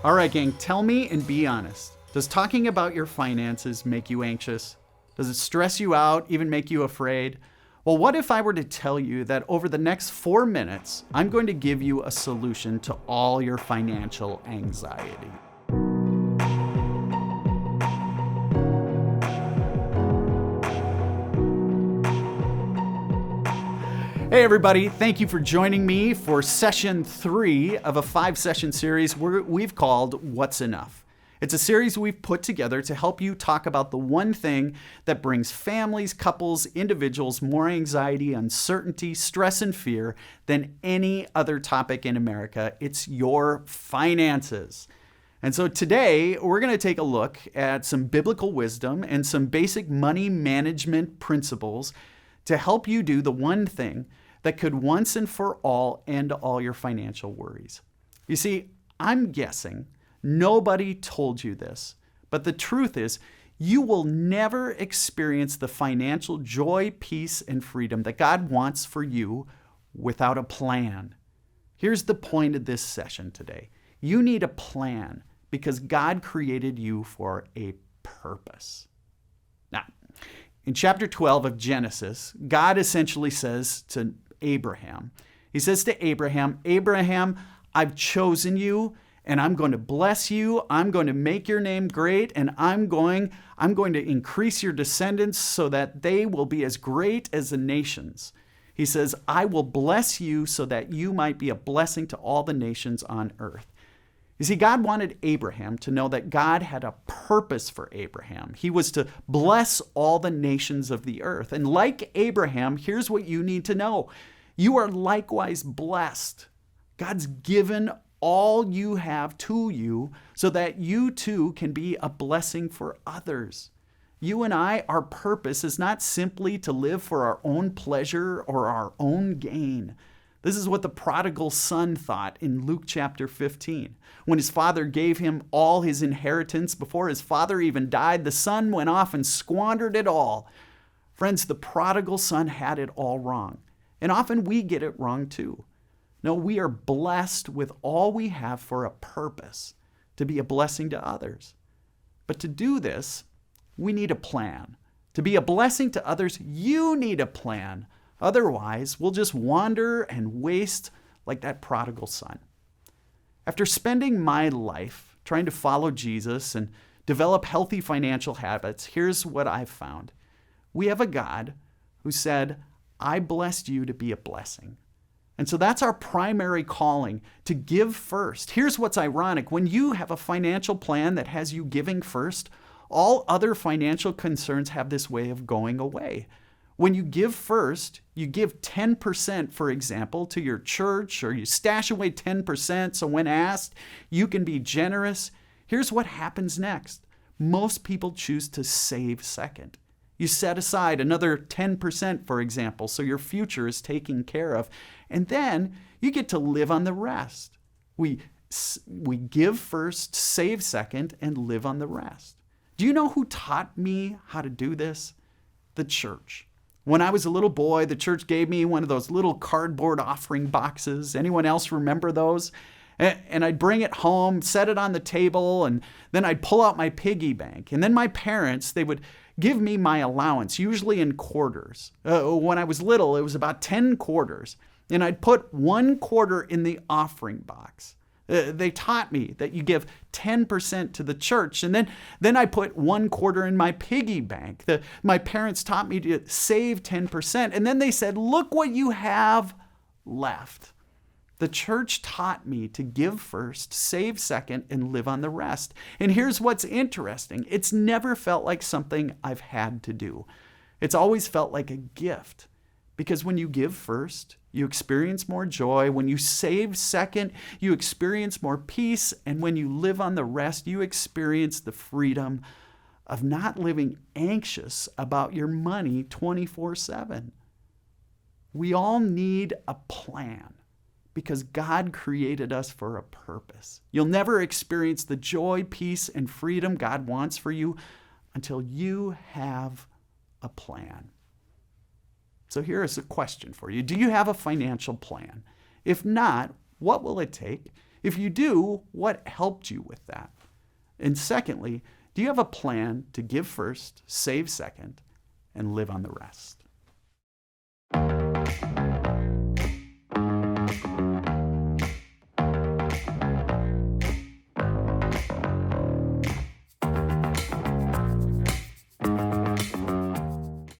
All right, gang, tell me and be honest. Does talking about your finances make you anxious? Does it stress you out, even make you afraid? Well, what if I were to tell you that over the next 4 minutes, I'm going to give you a solution to all your financial anxiety? Hey everybody, thank you for joining me for session 3 of a 5-session series we've called What's Enough? It's a series we've put together to help you talk about the one thing that brings families, couples, individuals more anxiety, uncertainty, stress, and fear than any other topic in America. It's your finances. And so today, we're going to take a look at some biblical wisdom and some basic money management principles to help you do the one thing that could once and for all end all your financial worries. You see, I'm guessing nobody told you this, but the truth is, you will never experience the financial joy, peace, and freedom that God wants for you without a plan. Here's the point of this session today. You need a plan because God created you for a purpose. Now, in chapter 12 of Genesis, God essentially says to Abraham, he says to Abraham, I've chosen you and I'm going to bless you. I'm going to make your name great and I'm going to increase your descendants so that they will be as great as the nations. He says, I will bless you so that you might be a blessing to all the nations on earth. You see, God wanted Abraham to know that God had a purpose for Abraham. He was to bless all the nations of the earth. And like Abraham, here's what you need to know. You are likewise blessed. God's given all you have to you so that you too can be a blessing for others. You and I, our purpose is not simply to live for our own pleasure or our own gain. This is what the prodigal son thought in Luke chapter 15. When his father gave him all his inheritance before his father even died, the son went off and squandered it all. Friends, the prodigal son had it all wrong. And often we get it wrong too. No, we are blessed with all we have for a purpose, to be a blessing to others. But to do this, we need a plan. To be a blessing to others, you need a plan. Otherwise, we'll just wander and waste like that prodigal son. After spending my life trying to follow Jesus and develop healthy financial habits, here's what I've found. We have a God who said, I blessed you to be a blessing. And so that's our primary calling, to give first. Here's what's ironic. When you have a financial plan that has you giving first, all other financial concerns have this way of going away. When you give first, you give 10%, for example, to your church, or you stash away 10%, so when asked, you can be generous. Here's what happens next. Most people choose to save second. You set aside another 10%, for example, so your future is taken care of. And then you get to live on the rest. We give first, save second, and live on the rest. Do you know who taught me how to do this? The church. When I was a little boy, the church gave me one of those little cardboard offering boxes. Anyone else remember those? And I'd bring it home, set it on the table, and then I'd pull out my piggy bank. And then my parents, they would give me my allowance, usually in quarters. When I was little, it was about 10 quarters. And I'd put 1 quarter in the offering box. They taught me that you give 10% to the church. And then I put 1 quarter in my piggy bank. My parents taught me to save 10%. And then they said, look what you have left. The church taught me to give first, save second, and live on the rest. And here's what's interesting. It's never felt like something I've had to do. It's always felt like a gift. Because when you give first, you experience more joy. When you save second, you experience more peace. And when you live on the rest, you experience the freedom of not living anxious about your money 24/7. We all need a plan because God created us for a purpose. You'll never experience the joy, peace, and freedom God wants for you until you have a plan. So here is a question for you. Do you have a financial plan? If not, what will it take? If you do, what helped you with that? And secondly, do you have a plan to give first, save second, and live on the rest?